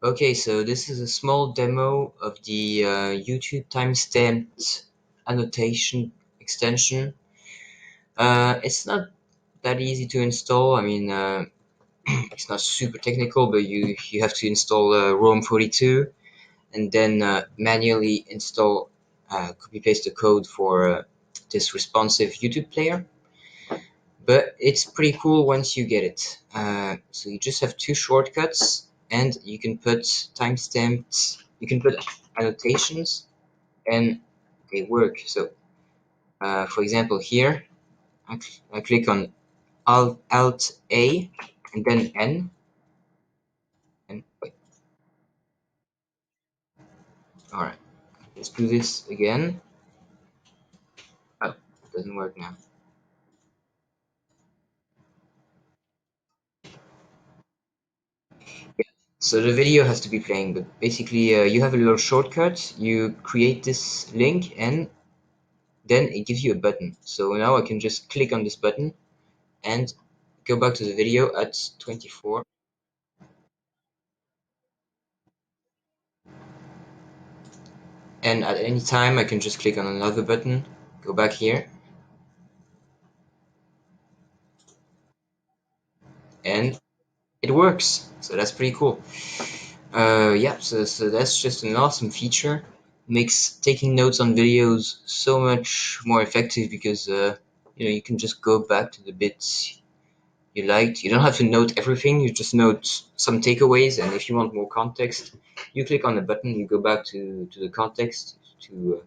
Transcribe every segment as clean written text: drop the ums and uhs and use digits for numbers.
Okay, so this is a small demo of the YouTube timestamped annotation extension. It's not that easy to install. I mean, it's not super technical, but you have to install Rome 42 and then manually install, copy paste the code for this responsive YouTube player. But it's pretty cool once you get it. So you just have two shortcuts, and you can put timestamps, you can put annotations, and they work. So, for example, here I click on Alt A and then N, and wait, all right, let's do this again. Oh, it doesn't work now. So the video has to be playing, but basically you have a little shortcut. You create this link, and then it gives you a button. So now I can just click on this button and go back to the video at 24. And at any time I can just click on another button, go back here, and it works. So that's pretty cool. Yeah, so that's just an awesome feature. Makes taking notes on videos so much more effective because you can just go back to the bits you liked. You don't have to note everything, you just note some takeaways, and if you want more context, you click on the button, you go back to the context, to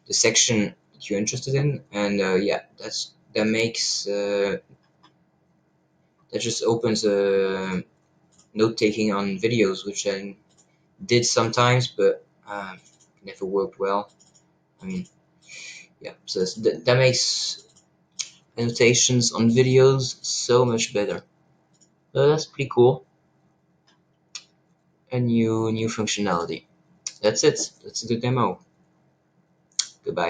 the section that you're interested in, and yeah, that makes that just opens note taking on videos, which I did sometimes, but never worked well. I mean, yeah, so that makes annotations on videos so much better. That's pretty cool. A new functionality. That's it. That's the demo.